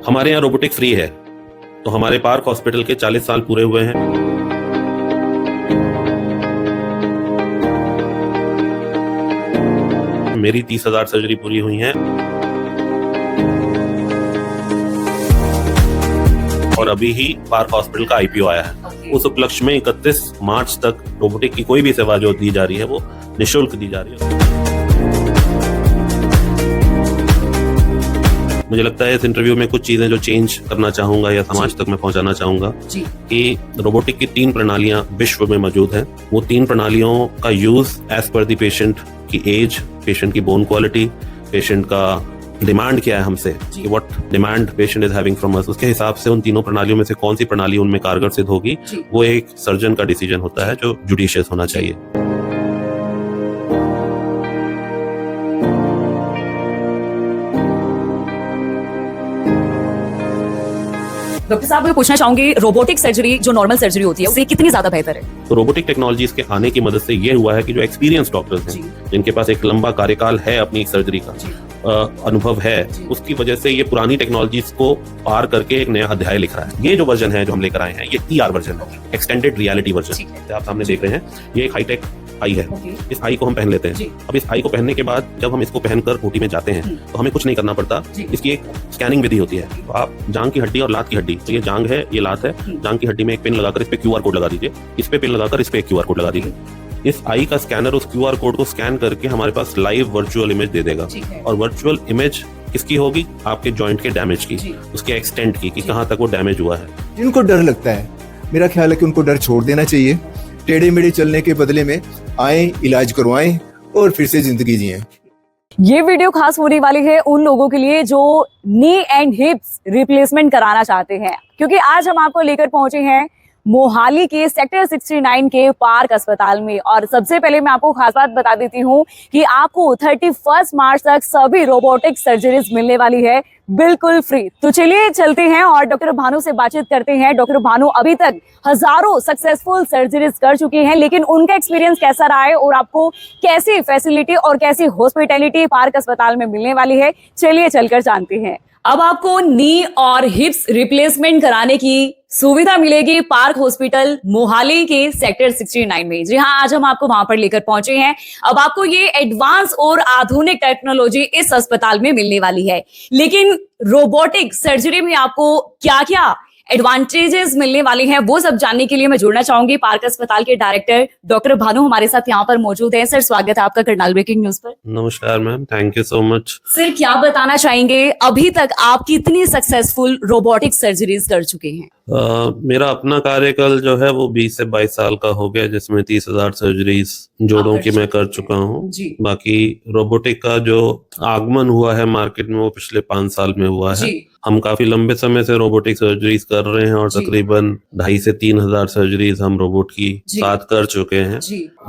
हमारे यहाँ robotic free है, तो हमारे पार्क हॉस्पिटल के 40 साल पूरे हुए हैं। मेरी 30,000 सर्जरी पूरी हुई हैं और अभी ही पार्क हॉस्पिटल का आईपीओ आया है। उस उपलक्ष्य में 31 मार्च तक रोबोटिक की कोई भी सेवा जो दी जा रही है वो निःशुल्क दी जा रही है। मुझे लगता है इस इंटरव्यू में कुछ चीजें जो चेंज करना चाहूंगा या समाज तक मैं पहुंचाना चाहूंगा कि रोबोटिक की 3 प्रणालियां विश्व में मौजूद हैं। वो 3 प्रणालियों का use as per the patient की एज, पेशेंट की बोन क्वालिटी, पेशेंट का डिमांड क्या है हमसे, कि what demand patient is having from us, उसके हिसाब से उन तीनों प्रणालियों में से कौन सी प्रणाली उनमें कारगर सिद्ध होगी, वो एक सर्जन का डिसीजन होता है जो जुडिशियस होना चाहिए। डॉक्टर साहब मैं पूछना चाहूंगी, रोबोटिक सर्जरी जो नॉर्मल सर्जरी होती है उससे कितनी ज्यादा बेहतर है? तो रोबोटिक टेक्नोलॉजीज के आने की मदद से ये हुआ है कि जो एक्सपीरियंस डॉक्टर्स हैं, जिनके पास एक लंबा कार्यकाल है अपनी सर्जरी का अनुभव है, उसकी वजह से ये पुरानी टेक्नोलॉजीज को पार करके एक नया अध्याय लिख रहा है। ये जो वर्जन है जो हम लेकर आए हैं, ये ईआर वर्जन है, एक्सटेंडेड रियलिटी वर्जन। आप सामने देख रहे हैं, ये एक हाईटेक आई है। इस आई को हम पहन लेते हैं। अब इस आई को पहनने के बाद जब हम इसको पहनकर ओटी में जाते हैं तो हमें कुछ नहीं करना पड़ता। इसकी एक स्कैनिंग विधि होती है। तो आप जांग की हड्डी और लात की हड्डी, तो ये जांग है, ये लात है, जांग की हड्डी में एक पिन लगाकर इस पे क्यूआर कोड लगा दीजिए, इस पे पिन लगाकर इस पे एक क्यूआर कोड लगा दीजिए। इस आई का स्कैनर उस क्यूआर कोड को स्कैन करके हमारे पास लाइव वर्चुअल इमेज दे देगा। और वर्चुअल इमेज किसकी होगी? आपके जॉइंट के डैमेज की, उसके एक्सटेंट की, कि कहां तक वो डैमेज हुआ है। जिनको डर लगता है, मेरा ख्याल है कि उनको डर छोड़ देना चाहिए। टेढ़े मेढ़े चलने के बदले में आए, इलाज करवाएं और फिर से जिंदगी जिएं। ये वीडियो खास होने वाली है उन लोगों के लिए जो नी एंड हिप्स रिप्लेसमेंट कराना चाहते हैं, क्योंकि आज हम आपको लेकर पहुंचे हैं मोहाली के सेक्टर 69 के पार्क अस्पताल में। और सबसे पहले मैं आपको खास बात बता देती हूँ कि आपको 31 मार्च तक सभी रोबोटिक सर्जरीज मिलने वाली है बिल्कुल फ्री। तो चलिए चलते हैं और डॉक्टर भानु से बातचीत करते हैं। डॉक्टर भानु अभी तक हजारों सक्सेसफुल सर्जरीज कर चुके हैं, लेकिन उनका एक्सपीरियंस कैसा रहा है और आपको कैसी फैसिलिटी और कैसी हॉस्पिटैलिटी पार्क अस्पताल में मिलने वाली है, चलिए चलकर जानते हैं। अब आपको नी और हिप्स रिप्लेसमेंट कराने की सुविधा मिलेगी पार्क हॉस्पिटल मोहाली के सेक्टर 69 में। जी हाँ, आज हम आपको वहां पर लेकर पहुंचे हैं। अब आपको ये एडवांस और आधुनिक टेक्नोलॉजी इस अस्पताल में मिलने वाली है, लेकिन रोबोटिक सर्जरी में आपको क्या क्या एडवांटेजेस मिलने वाले हैं वो सब जानने के लिए मैं जुड़ना चाहूंगी पार्क अस्पताल के डायरेक्टर डॉक्टर भानु हमारे साथ यहाँ पर मौजूद है। सर, स्वागत है आपका करनाल ब्रेकिंग न्यूज पर। नमस्कार ma'am, thank you so much. Sir, क्या बताना चाहेंगे, अभी तक आप कितनी सक्सेसफुल रोबोटिक सर्जरीज कर चुके हैं? मेरा अपना कार्यकाल जो है वो 20 से 22 साल का हो गया, जिसमें 30,000 सर्जरीज जोड़ों की मैं कर चुका हूँ। बाकी रोबोटिक का जो आगमन हुआ है मार्केट में वो पिछले 5 साल में हुआ है। हम काफी लंबे समय से रोबोटिक सर्जरीज कर रहे हैं और तकरीबन 2,500 से 3,000 सर्जरीज हम रोबोट की साथ कर चुके हैं।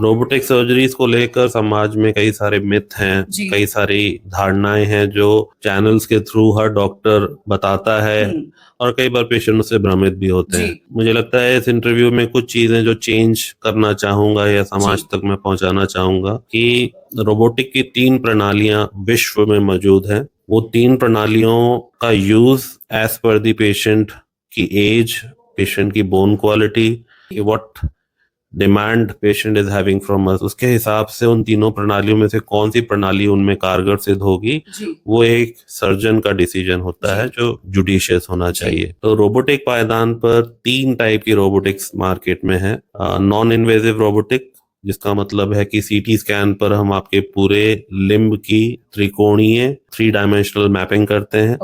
रोबोटिक सर्जरीज को लेकर समाज में कई सारे मिथ हैं, कई सारी धारणाएं हैं जो चैनल्स के थ्रू हर डॉक्टर बताता है और कई बार पेशेंट उससे भ्रमित भी होते हैं। मुझे लगता है इस इंटरव्यू में कुछ चीजें जो चेंज करना चाहूंगा या समाज तक मैं पहुंचाना चाहूंगा कि रोबोटिक की 3 प्रणालियां विश्व में मौजूद हैं। वो 3 प्रणालियों का use as per the patient की एज, पेशेंट की bone quality, what demand patient is having from us, उसके हिसाब से उन तीनों प्रणालियों में से कौन सी प्रणाली उनमें कारगर सिद्ध होगी, वो एक सर्जन का डिसीजन होता है जो जुडिशियस होना चाहिए। तो रोबोटिक पायदान पर 3 टाइप की रोबोटिक्स मार्केट में है। नॉन इन्वेजिव रोबोटिक, जिसका मतलब है कि सीटी स्कैन पर हम आपके पूरे लिम्ब की त्रिकोणीय 3 डायमेंशनल मैपिंग करते हैं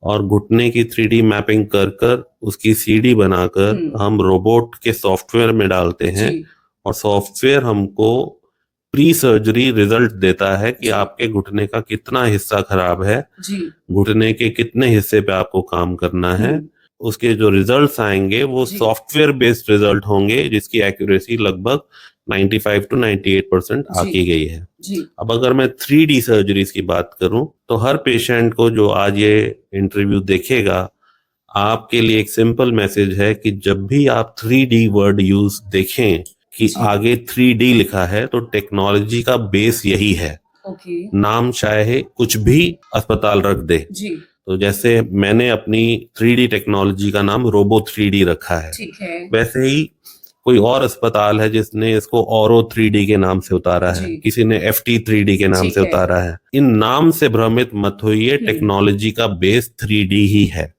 और घुटने की 3D मैपिंग कर उसकी सीडी बनाकर हम रोबोट के सॉफ्टवेयर में डालते हैं और सॉफ्टवेयर हमको प्री सर्जरी रिजल्ट देता है कि आपके घुटने का कितना हिस्सा खराब है, घुटने के कितने हिस्से पे आपको काम करना है। उसके जो रिजल्ट्स आएंगे वो सॉफ्टवेयर बेस्ड रिजल्ट होंगे, जिसकी एक्यूरेसी लगभग 95 to 98% आकी गई है। अब अगर मैं 3D सर्जरीज की बात करूं तो हर पेशेंट को जो आज ये इंटरव्यू देखेगा, आपके लिए एक सिंपल मैसेज है कि जब भी आप 3D वर्ड यूज देखें कि आगे 3D लिखा है तो टेक्नोलॉजी का बेस यही है। नाम चाहे कुछ भी अस्पताल रख दे, तो जैसे मैंने अपनी 3D टेक्नोलॉजी का नाम रोबो 3D रखा है, ठीक है, वैसे ही कोई और अस्पताल है जिसने इसको औरो 3D के नाम से उतारा है, जी। किसी ने FT 3D के नाम ठीक से है। उतारा है। इन नाम से भ्रमित मत होइए, टेक्नोलॉजी का बेस 3D ही है।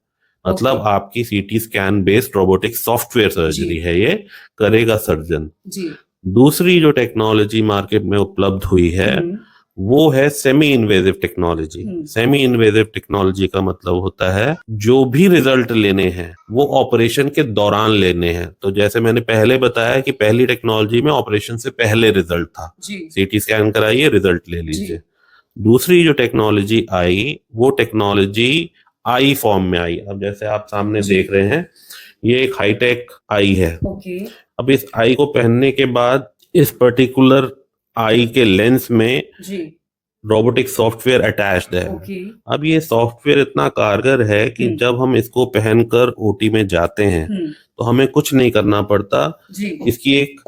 मतलब ओके। आपकी CT scan based robotic software surgery जी। है, ये करेगा सर्जन। जी। दूसरी जो टेक्नोलॉजी मार्केट में उपलब्ध हुई है हम्म, वो है semi invasive technology. Semi invasive technology का मतलब होता है जो भी रिजल्ट लेने हैं वो ऑपरेशन के दौरान लेने हैं। तो जैसे मैंने पहले बताया कि पहली टेक्नोलॉजी में ऑपरेशन से पहले रिजल्ट था, जी। CT स्कैन कराइए, रिजल्ट ले लीजिए। दूसरी जो टेक्नोलॉजी आई वो टेक्नोलॉजी आई फॉर्म में आई। अब जैसे आप सामने जी। देख रहे हैं, ये एक हाईटेक आई है। ओके। अब इस आई को पहनने के बाद इस पर्टिकुलर आई के लेंस में जी। रोबोटिक सॉफ्टवेयर अटैच्ड है। ओके। अब ये सॉफ्टवेयर इतना कारगर है कि जब हम इसको पहनकर OT में जाते हैं तो हमें कुछ नहीं करना पड़ता। जी। इसकी एक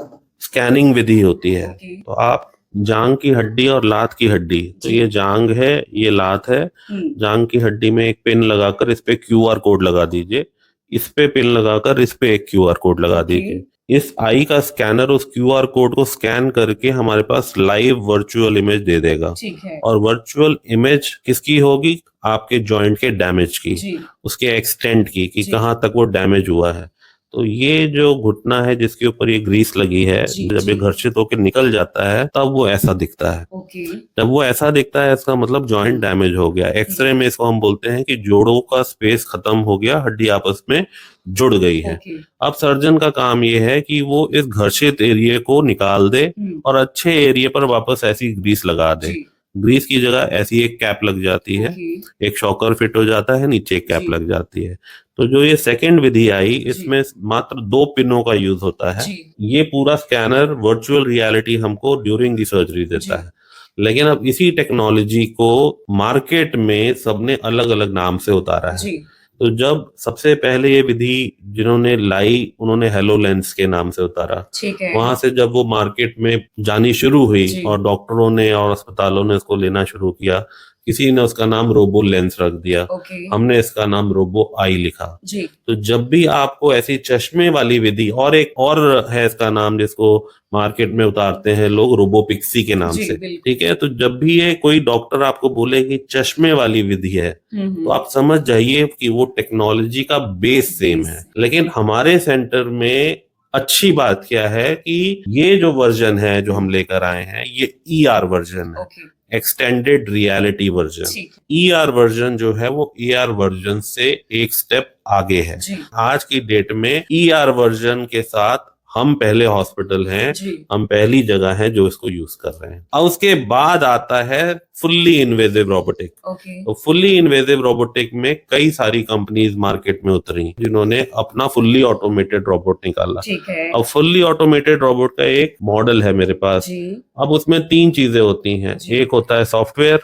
स्कैनिंग विधि होती है। ओके। तो आप जांग की हड्डी और लात की हड्डी, तो ये जांग है, ये लात है। जांग की हड्डी में एक पिन लगाकर इस पे QR कोड लगा दीजिए, इस पे पिन लगाकर इस पे एक QR कोड लगा दीजिए। इस आई का स्कैनर उस QR कोड को स्कैन करके हमारे पास लाइव वर्चुअल इमेज दे देगा। ठीक है। और वर्चुअल इमेज किसकी होगी? आपके जॉइंट के डैमेज की, जी। उसके एक्सटेंट की, कि जी। कहाँ तक वो डैमेज हुआ है। तो ये जो घुटना है जिसके ऊपर ये ग्रीस लगी है, जी, जब ये जी। घर्षित होकर निकल जाता है तब वो ऐसा दिखता है। ओके। जब वो ऐसा दिखता है इसका मतलब जॉइंट डैमेज हो गया। एक्सरे में इसको हम बोलते हैं कि जोड़ों का स्पेस खत्म हो गया, हड्डी आपस में जुड़ गई है। ओके। अब सर्जन का काम ये है कि वो इस घर्षित एरिया को निकाल दे और अच्छे एरिया पर वापस ऐसी ग्रीस लगा दे। जी। ग्रीस की जगह ऐसी एक कैप लग जाती है, ओके। एक शॉकर फिट हो जाता है, नीचे एक कैप जी। लग जाती है। तो जो ये सेकंड विधि आई, इसमें मात्र 2 पिनों का यूज होता है। जी। ये पूरा स्कैनर वर्चुअल रियलिटी हमको ड्यूरिंग दी सर्जरी देता जी। है। लेकिन अब इसी टेक्नोलॉजी को मार्केट में सबने अलग अलग नाम से उतारा है। जी। तो जब सबसे पहले ये विधि जिन्होंने लाई उन्होंने हेलोलेंस के नाम से उतारा। ठीक है। वहां से जब वो मार्केट में जानी शुरू हुई जी। और डॉक्टरों ने और अस्पतालों ने इसको लेना शुरू किया, किसी ने उसका नाम रोबो लेंस रख दिया, ओके। हमने इसका नाम रोबो आई लिखा। जी। तो जब भी आपको ऐसी चश्मे वाली विधि, और एक और है इसका नाम जिसको मार्केट में उतारते हैं लोग, रोबो पिक्सी के नाम जी, से, बिल्कुल। ठीक है। तो जब भी ये कोई डॉक्टर आपको बोले कि चश्मे वाली विधि है, तो आप समझ जाइए कि वो टेक्नोलॉजी का बेस सेम है। लेकिन हमारे सेंटर में अच्छी बात क्या है कि ये जो वर्जन है जो हम लेकर आए हैं, ये ER वर्जन है, ओके। Extended reality version. ठीक। ER वर्जन जो है वो AR वर्जन से एक स्टेप आगे है। जी। आज की डेट में ER वर्जन के साथ हम पहले हॉस्पिटल हैं, जी। हम पहली जगह हैं जो इसको यूज कर रहे हैं। और उसके बाद आता है फुल्ली इन्वेजिव रोबोटिक। ओके। तो फुल्ली इन्वेजिव रोबोटिक में कई सारी कंपनीज मार्केट में उतरी जिन्होंने अपना फुल्ली ऑटोमेटेड रोबोट निकाला। ठीक है। अब फुल्ली ऑटोमेटेड रोबोट का एक मॉडल है मेरे पास। जी। अब उसमें 3 चीजें होती हैं। जी। एक होता है सॉफ्टवेयर,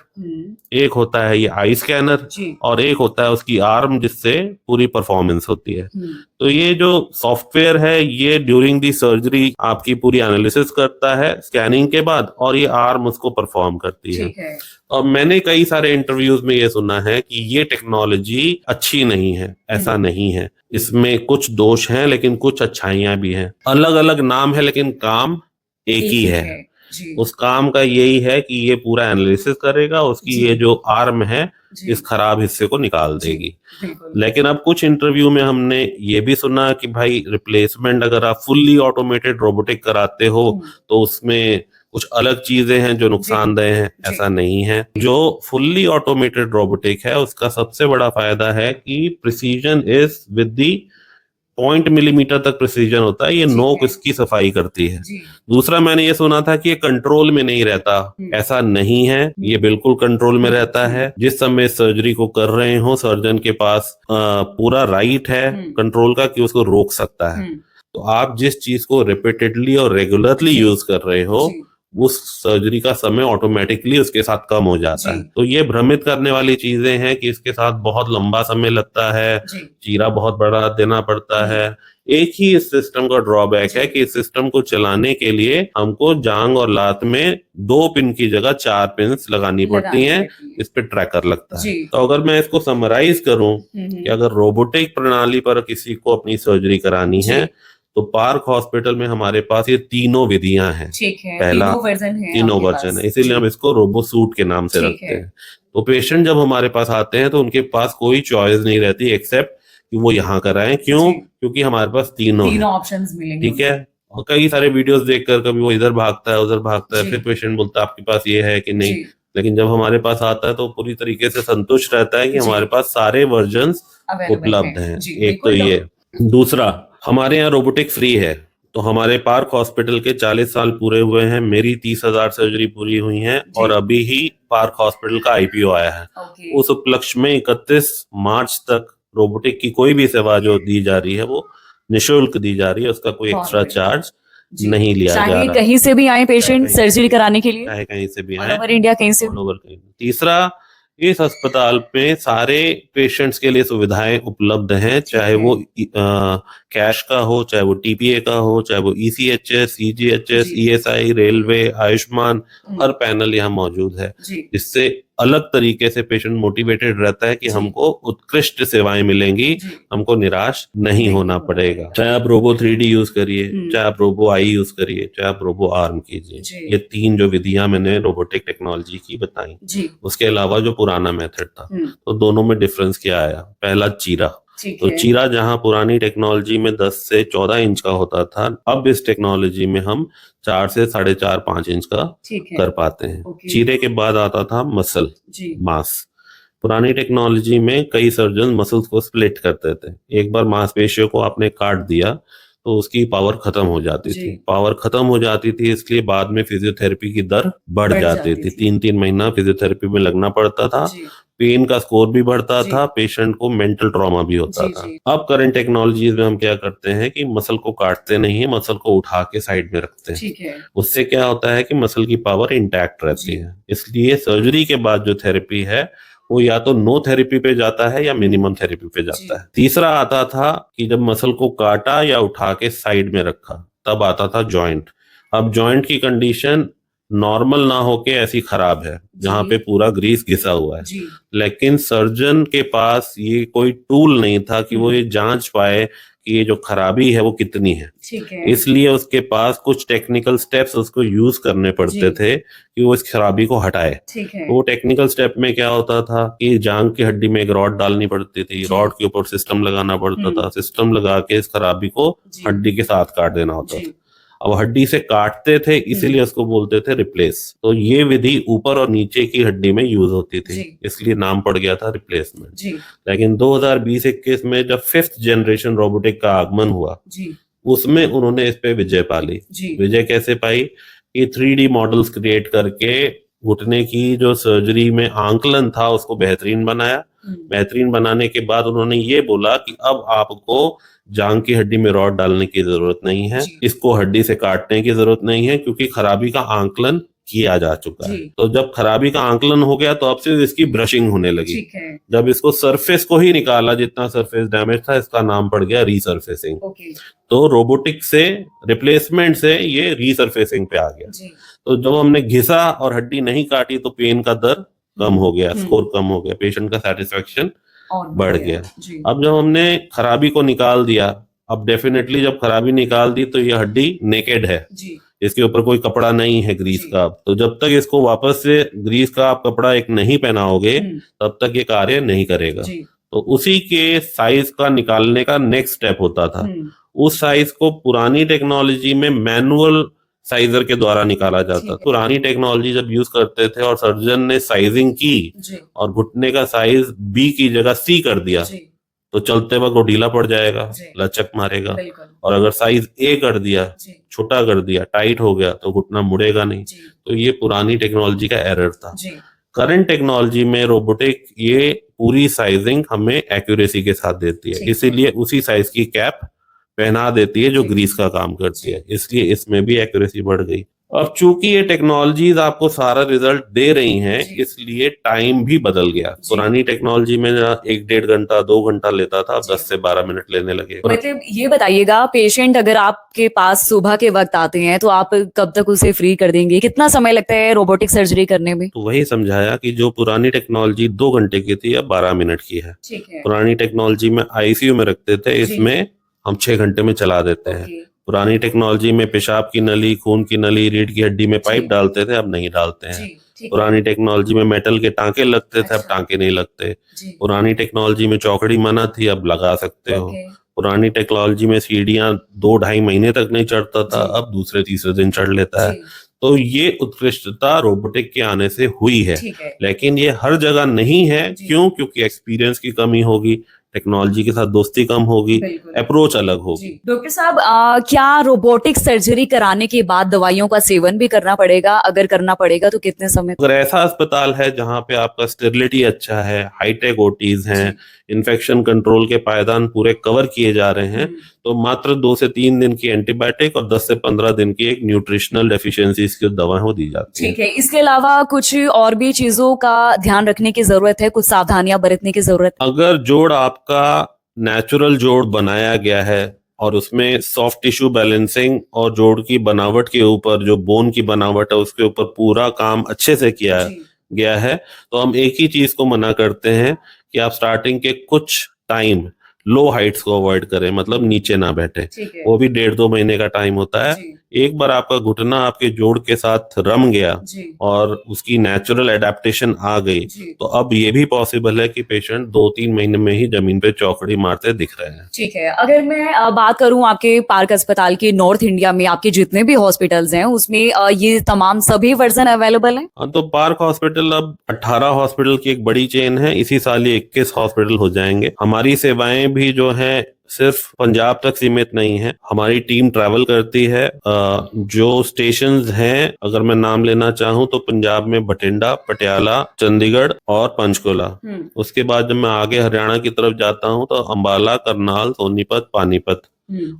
एक होता है ये आई स्कैनर, जी। और एक होता है उसकी आर्म जिससे पूरी परफॉर्मेंस होती है। तो ये जो सॉफ्टवेयर है ये ड्यूरिंग दी सर्जरी आपकी पूरी एनालिसिस करता है स्कैनिंग के बाद, और ये आर्म उसको परफॉर्म करती है। ठीक है। और मैंने कई सारे इंटरव्यूज में ये सुना है कि ये टेक्नोलॉजी अच्छी नहीं है। ऐसा नहीं है, इसमें कुछ दोष हैं लेकिन कुछ अच्छाइयां भी हैं। अलग अलग नाम है लेकिन काम एक ही है। जी। उस काम का यही है कि ये पूरा एनालिसिस करेगा, उसकी जी। ये जो आर्म है जी। इस खराब हिस्से को निकाल देगी। बिल्कुल। लेकिन अब कुछ इंटरव्यू में हमने ये भी सुना कि भाई रिप्लेसमेंट अगर आप फुल्ली ऑटोमेटेड रोबोटिक कराते हो तो उसमें कुछ अलग चीजें हैं जो नुकसानदेह हैं। ऐसा नहीं है। जो फुल्ली ऑटोमेटेड रोबोटिक है उसका सबसे बड़ा फायदा है कि precision is with the 0.1 millimetre तक प्रिसीजन होता है। ये नोक इसकी सफाई करती है। दूसरा मैंने ये सुना था कि ये कंट्रोल में नहीं रहता। ऐसा नहीं है, ये बिल्कुल कंट्रोल में रहता है। जिस समय सर्जरी को कर रहे हो सर्जन के पास पूरा राइट है कंट्रोल का कि उसको रोक सकता है। तो आप जिस चीज को रिपीटेडली और रेगुलरली यूज कर रहे हो उस सर्जरी का समय ऑटोमेटिकली उसके साथ कम हो जाता है। तो ये भ्रमित करने वाली चीजें हैं कि इसके साथ बहुत लंबा समय लगता है, चीरा बहुत बड़ा देना पड़ता है। एक ही इस सिस्टम का ड्रॉबैक है कि इस सिस्टम को चलाने के लिए हमको जांग और लात में 2 पिन की जगह 4 पिन लगानी पड़ती हैं। इस पे ट्रैकर लगता है। तो अगर मैं इसको समराइज करूं कि अगर रोबोटिक प्रणाली पर किसी को अपनी सर्जरी करानी है तो पार्क हॉस्पिटल में हमारे पास ये तीनों विधियां हैं। पहला तीनों वर्जन है, इसीलिए हम इसको रोबोसूट के नाम से रखते हैं। तो पेशेंट जब हमारे पास आते हैं तो उनके पास कोई चॉइस नहीं रहती एक्सेप्ट कि वो यहाँ कराएं। क्यों? क्योंकि हमारे पास तीनों ऑप्शंस मिलेंगे। ठीक है। और कई सारे वीडियोस देखकर कभी वो इधर भागता है उधर भागता है, फिर पेशेंट बोलता है आपके पास ये है कि नहीं। लेकिन जब हमारे पास आता है तो पूरी तरीके से संतुष्ट रहता है कि हमारे पास सारे वर्जन्स उपलब्ध हैं। एक तो ये। दूसरा, हमारे यहाँ रोबोटिक फ्री है। तो हमारे पार्क हॉस्पिटल के 40 साल पूरे हुए हैं, मेरी 30,000 सर्जरी पूरी हुई हैं और अभी ही पार्क हॉस्पिटल का IPO आया है। उस उपलक्ष्य में 31 मार्च तक रोबोटिक की कोई भी सेवा जो दी जा रही है वो निःशुल्क दी जा रही है, उसका कोई एक्स्ट्रा चार्ज नहीं लिया जा रहा। कहीं से भी आए पेशेंट सर्जरी कराने के लिए, चाहे कहीं से भी आए, ओवर इंडिया कहीं से। तीसरा, इस अस्पताल पे सारे पेशेंट्स के लिए सुविधाएं उपलब्ध हैं, चाहे वो कैश का हो, चाहे वो TPA का हो, चाहे वो ECHS, EGHS, ESI, railway, Ayushman, हर पैनल यहाँ मौजूद है। इससे अलग तरीके से पेशेंट मोटिवेटेड रहता है कि हमको उत्कृष्ट सेवाएं मिलेंगी, हमको निराश नहीं होना पड़ेगा। चाहे आप रोबो 3D यूज करिए, चाहे आप रोबो आई यूज करिए, चाहे आप रोबो आर्म कीजिए। ये 3 जो विधियां मैंने रोबोटिक टेक्नोलॉजी की बताई। उसके अलावा जो पुराना मेथड था, तो दोनों में डिफरेंस क्या आया? पहला, चीरा। तो चीरा जहां पुरानी टेक्नोलॉजी में 10 से 14 इंच का होता था, अब इस टेक्नोलॉजी में हम 4 से 4.5-5 इंच का कर पाते हैं। चीरे के बाद आता था मसल, मांस। पुरानी टेक्नोलॉजी में कई सर्जन मसल्स को स्प्लिट करते थे। एक बार मांसपेशियों को आपने काट दिया तो उसकी पावर खत्म हो जाती थी। पावर खत्म हो जाती थी, इसलिए बाद में फिजियोथेरेपी की दर बढ़ जाती थी। 3-3 महीना फिजियोथेरेपी में लगना पड़ता था, पेन का स्कोर भी बढ़ता था, पेशेंट को मेंटल ट्रॉमा भी होता था। अब करंट टेक्नोलॉजीज में हम क्या करते हैं कि मसल को काटते नहीं है, मसल को उठा के साइड में रखते हैं। उससे क्या होता है कि मसल की पावर इंटैक्ट रहती है। इसलिए सर्जरी के बाद जो थेरेपी है वो या तो नो थेरेपी पे जाता है या मिनिमम थेरेपी पे जाता है। तीसरा आता था कि जब मसल को काटा या उठा के साइड में रखा, तब आता था जॉइंट। अब जॉइंट की कंडीशन नॉर्मल ना होके ऐसी खराब है जहां पे पूरा ग्रीस घिसा हुआ है, लेकिन सर्जन के पास ये कोई टूल नहीं था कि वो ये जांच पाए कि ये जो खराबी है वो कितनी है। इसलिए उसके पास कुछ टेक्निकल स्टेप्स उसको यूज करने पड़ते थे कि वो इस खराबी को हटाए। वो टेक्निकल स्टेप में क्या होता था कि जांग की हड्डी में एक रॉड डालनी पड़ती थी, रॉड के ऊपर सिस्टम लगाना पड़ता था, सिस्टम लगा के इस खराबी को हड्डी के साथ काट देना होता था। अब हड्डी से काटते थे, इसीलिए उसको बोलते थे रिप्लेस। तो ये विधि ऊपर और नीचे की हड्डी में यूज होती थी, इसलिए नाम पड़ गया था रिप्लेसमेंट। लेकिन 2020-21 में जब 5th जनरेशन रोबोटिक का आगमन हुआ, उसमें उन्होंने इस पे विजय पा ली। विजय कैसे पाई? कि 3D मॉडल्स क्रिएट करके घुटने की जो सर्जरी में आंकलन था उसको बेहतरीन बनाया। बेहतरीन बनाने के बाद उन्होंने ये बोला कि अब आपको जांग की हड्डी में रॉड डालने की जरूरत नहीं है, इसको हड्डी से काटने की जरूरत नहीं है, क्योंकि खराबी का आंकलन किया जा चुका है। तो जब खराबी का आंकलन हो गया तो अब सिर्फ इसकी ब्रशिंग होने लगी। जब इसको सरफेस को ही निकाला, जितना सरफेस डैमेज था, इसका नाम पड़ गया रीसरफेसिंग। तो रोबोटिक से रिप्लेसमेंट से ये रीसरफेसिंग पे आ गया। तो जब हमने घिसा और हड्डी नहीं काटी तो पेन का दर कम हो गया, स्कोर कम हो गया, पेशेंट का सेटिस्फेक्शन बढ़ गया। अब जब हमने खराबी को निकाल दिया, अब डेफिनेटली जब खराबी निकाल दी तो ये हड्डी नेकेड है, इसके ऊपर कोई कपड़ा नहीं है ग्रीस का। तो जब तक इसको वापस से ग्रीस का आप कपड़ा एक नहीं पहनाओगे तब तक ये कार्य नहीं करेगा। तो उसी के साइज का निकालने का नेक्स्ट स्टेप होता था। उस साइज को पुरानी टेक्नोलॉजी में मैनुअल साइजर के द्वारा निकाला जाता। पुरानी टेक्नोलॉजी जब यूज करते थे और सर्जन ने साइजिंग की और घुटने का साइज B की जगह C कर दिया तो चलते वक्त वो ढीला पड़ जाएगा, लचक मारेगा। और अगर साइज A कर दिया, छोटा कर दिया, टाइट हो गया तो घुटना मुड़ेगा नहीं। तो ये पुरानी टेक्नोलॉजी का एरर था। करंट टेक्नोलॉजी में रोबोटिक ये पूरी साइजिंग हमें एक्यूरेसी के साथ देती है, इसीलिए उसी साइज की कैप पहना देती है जो ग्रीस का काम करती है, इसलिए इसमें भी एक्यूरेसी बढ़ गई। अब चूंकि ये टेक्नोलॉजीज आपको सारा रिजल्ट दे रही हैं, इसलिए टाइम भी बदल गया। पुरानी टेक्नोलॉजी में 1-1.5 घंटा 2 घंटा लेता था, 10 से 12 मिनट लेने लगे। मतलब ये बताइएगा, पेशेंट अगर आपके पास सुबह के वक्त आते हैं तो आप कब तक उसे फ्री कर देंगे? कितना समय लगता है रोबोटिक सर्जरी करने में? तो वही समझाया कि जो पुरानी टेक्नोलॉजी 2 घंटे की थी अब 12 मिनट की है। पुरानी टेक्नोलॉजी में आईसीयू में रखते थे, इसमें हम 6 घंटे में चला देते हैं। पुरानी टेक्नोलॉजी में पेशाब की नली, खून की नली, रीढ़ की हड्डी में पाइप डालते थे, अब नहीं डालते हैं। पुरानी टेक्नोलॉजी में मेटल के टांके लगते थे, अब टांके नहीं लगते। पुरानी टेक्नोलॉजी में चौकड़ी मना थी, अब लगा सकते हो। पुरानी टेक्नोलॉजी में सीढ़ियां 2-2.5 महीने तक नहीं चढ़ता था, अब दूसरे तीसरे दिन चढ़ लेता है। तो ये उत्कृष्टता रोबोटिक के आने से हुई है, लेकिन ये हर जगह नहीं है। क्यों? क्योंकि एक्सपीरियंस की कमी होगी, टेक्नोलॉजी के साथ दोस्ती कम होगी, अप्रोच अलग होगी। डॉक्टर साहब, क्या रोबोटिक सर्जरी कराने के बाद दवाइयों का सेवन भी करना पड़ेगा? अगर करना पड़ेगा तो कितने समय? अगर ऐसा अस्पताल है जहाँ पे आपका स्टेरिलिटी अच्छा है, हाईटेक ओटीज हैं, इन्फेक्शन कंट्रोल के पायदान पूरे कवर किए जा रहे हैं, तो मात्र 2 से 3 दिन की एंटीबायोटिक और 10 से 15 दिन की एक न्यूट्रिशनल डेफिशिएंसीज की दवा दी जाती है। ठीक है। इसके अलावा कुछ और भी चीजों का ध्यान रखने की जरूरत है, कुछ सावधानियां बरतने की जरूरत है? अगर जोड़ आपका नेचुरल जोड़ बनाया गया है और उसमें सॉफ्ट टिश्यू बैलेंसिंग और जोड़ की बनावट के ऊपर, जो बोन की बनावट है उसके ऊपर पूरा काम अच्छे से किया गया है, तो हम एक ही चीज को मना करते हैं कि आप स्टार्टिंग के कुछ टाइम लो हाइट्स को अवॉइड करें, मतलब नीचे ना बैठे। वो भी 1.5-2 महीने का टाइम होता है। एक बार आपका घुटना आपके जोड़ के साथ रम गया और उसकी नेचुरल एडेप्टेशन आ गई, तो अब ये भी पॉसिबल है कि पेशेंट 2-3 महीने में ही जमीन पे चौकड़ी मारते दिख रहे हैं। ठीक है। अगर मैं बात करूं आपके पार्क अस्पताल के नॉर्थ इंडिया में आपके जितने भी हॉस्पिटल्स हैं उसमें ये तमाम सभी वर्जन अवेलेबल हैं? हाँ, तो पार्क हॉस्पिटल अब 18 हॉस्पिटल की एक बड़ी चेन है। इसी साल ये 21 हॉस्पिटल हो जाएंगे। हमारी सेवाएं भी जो है सिर्फ पंजाब तक सीमित नहीं है। हमारी टीम ट्रैवल करती है। जो स्टेशंस हैं, अगर मैं नाम लेना चाहूँ तो पंजाब में बठिंडा, पटियाला, चंडीगढ़ और पंचकुला। उसके बाद जब मैं आगे हरियाणा की तरफ जाता हूँ तो अंबाला, करनाल, सोनीपत, पानीपत,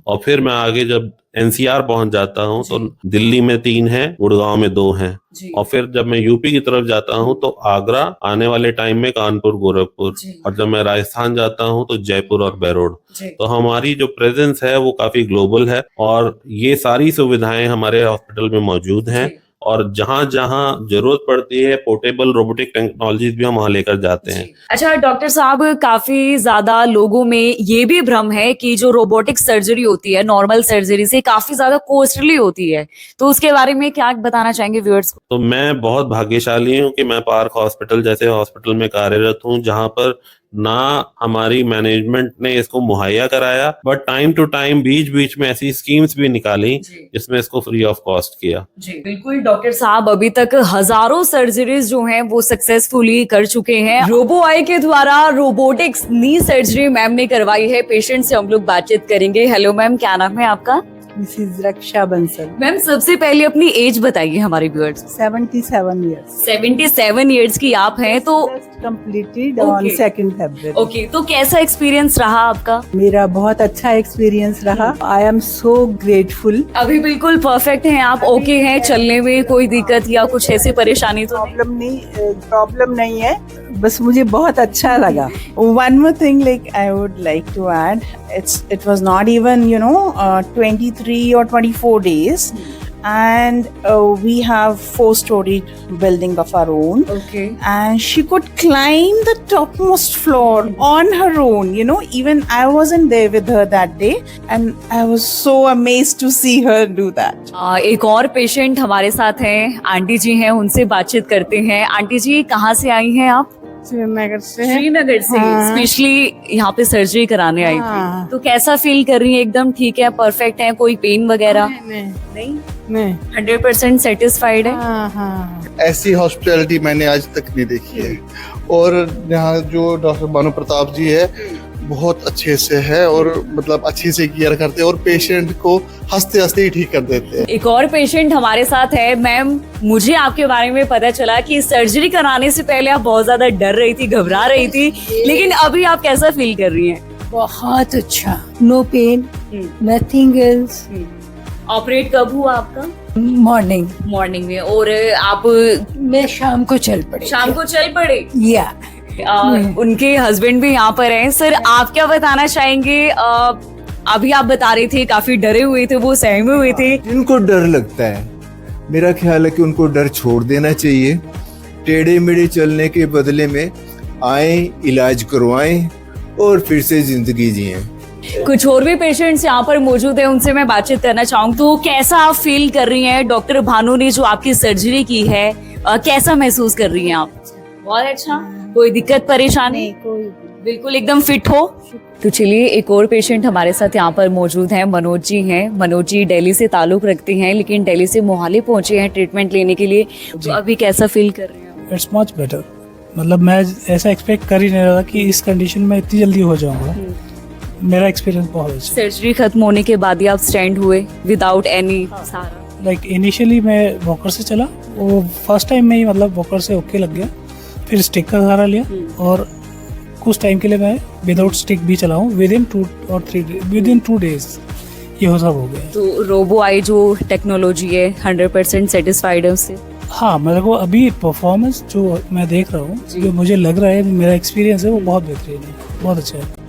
और फिर मैं आगे जब एनसीआर पहुंच जाता हूं तो दिल्ली में 3 हैं, गुड़गांव में 2 हैं, और फिर जब मैं यूपी की तरफ जाता हूं तो आगरा, आने वाले टाइम में कानपुर, गोरखपुर, और जब मैं राजस्थान जाता हूं तो जयपुर और बेरोड। तो हमारी जो प्रेजेंस है वो काफी ग्लोबल है और ये सारी सुविधाएं हमारे हॉस्पिटल में मौजूद हैं। और जहां जहां जरूरत पड़ती है पोर्टेबल रोबोटिक टेक्नोलॉजीज भी हम वहां लेकर जाते हैं। अच्छा डॉक्टर साहब, काफी ज्यादा लोगों में ये भी भ्रम है कि जो रोबोटिक सर्जरी होती है नॉर्मल सर्जरी से काफी ज्यादा कॉस्टली होती है, तो उसके बारे में क्या बताना चाहेंगे व्यूअर्स को? तो मैं बहुत भाग्यशाली हूँ कि मैं पार्क हॉस्पिटल जैसे हॉस्पिटल में कार्यरत हूँ, जहां पर ना हमारी मैनेजमेंट ने इसको मुहैया कराया, बट टाइम टू टाइम बीच बीच में ऐसी स्कीम्स भी निकाली जिसमें इसको फ्री ऑफ कॉस्ट किया। जी बिल्कुल डॉक्टर साहब, अभी तक हजारों सर्जरीज जो हैं वो सक्सेसफुली कर चुके हैं। रोबो आई के द्वारा रोबोटिक्स नी सर्जरी मैम ने करवाई है। पेशेंट से हम लोग बातचीत करेंगे। हेलो मैम, क्या नाम है आपका? मिसेज रक्षा बंसल। मैम सबसे पहले अपनी एज बताइए हमारे व्यूअर्स। 77 ईयर्स। 77 ईयर्स की आप हैं, तो कंप्लीटेड ऑन 2 फरवरी। ओके, तो कैसा एक्सपीरियंस रहा आपका? मेरा बहुत अच्छा एक्सपीरियंस रहा। I am so grateful. अभी बिल्कुल परफेक्ट हैं आप? ओके हैं, चलने में कोई दिक्कत या कुछ ऐसी परेशानी तो प्रॉब्लम नहीं है, बस मुझे बहुत अच्छा लगा। One more thing like I would like to add, it was not even 23 or 24 days, and we have 4-story building of our own. Okay. And she could climb the topmost floor on her own. Even I wasn't there with her that day, and I was so amazed to see her do that. एक और patient हमारे साथ हैं, aunty जी हैं, उनसे बातचीत करते हैं। आंटी जी, कहाँ से आई हैं आप? श्रीनगर से। श्रीनगर से स्पेशली यहाँ पे सर्जरी कराने आई थी, तो कैसा फील कर रही है? एकदम ठीक है, परफेक्ट है, कोई पेन वगैरह नहीं 100% सेटिस्फाइड है? ऐसी हॉस्पिटैलिटी मैंने आज तक नहीं देखी है। और यहाँ जो डॉक्टर भानु प्रताप जी है बहुत अच्छे से है और मतलब अच्छे से केयर करते हैं और पेशेंट को हंसते हंसते ही ठीक कर देते हैं। एक और पेशेंट हमारे साथ है। मैम, मुझे आपके बारे में पता चला कि सर्जरी कराने से पहले आप बहुत ज्यादा डर रही थी, घबरा रही थी, लेकिन अभी आप कैसा फील कर रही हैं? बहुत अच्छा, no pain, nothing else, operate कब हुआ आपका? मॉर्निंग मॉर्निंग में। और आप मैं शाम को चल पड़ी। शाम को चल पड़े? या उनके हस्बैंड भी यहाँ पर हैं। सर आप क्या बताना चाहेंगे? अभी आप बता रहे थे काफी डरे हुए थे, वो सहमे हुए थे। जिनको डर लगता है, मेरा ख्याल है कि उनको डर छोड़ देना चाहिए। टेढ़े मेढ़े चलने के बदले में आए, इलाज करवाएं और फिर से जिंदगी जिएं। कुछ और भी पेशेंट्स यहाँ पर मौजूद है, उनसे मैं बातचीत करना चाहूंगी। तो कैसा आप फील कर रही हैं? डॉक्टर भानु ने जो आपकी सर्जरी की है, कैसा महसूस कर रही हैं आप? बहुत अच्छा, कोई दिक्कत परेशानी? कोई बिल्कुल एकदम फिट हो। तो चलिए, एक और पेशेंट हमारे साथ यहाँ पर मौजूद हैं, मनोज जी हैं। मनोज जी दिल्ली से ताल्लुक रखते हैं, लेकिन दिल्ली से मोहाली पहुंचे हैं ट्रीटमेंट लेने के लिए। तो अभी कैसा फील कर रहे हैं? It's much better. मतलब मैं ऐसा एक्सपेक्ट कर ही नहीं रहा था कि इस कंडीशन में इतनी जल्दी हो जाऊंगा। मेरा एक्सपीरियंस बहुत अच्छा। सर्जरी खत्म होने के बाद ही आप स्टैंड हुए विदाउट एनी सहारा? लाइक इनिशियली मैं वॉकर से चला, वो फर्स्ट टाइम में ही मतलब वॉकर से ओके लग गया, फिर स्टिक का सहारा लिया और कुछ टाइम के लिए मैं विदाउट स्टिक भी चला हूँ। विद इन 2 days ये हो सब हो गया। तो रोबो आई जो टेक्नोलॉजी है 100% सेटिस्फाइड है उससे? हाँ, मेरे को अभी परफॉर्मेंस जो मैं देख रहा हूँ, जो मुझे लग रहा है, मेरा एक्सपीरियंस है वो बहुत बेहतरीन है, बहुत अच्छा है।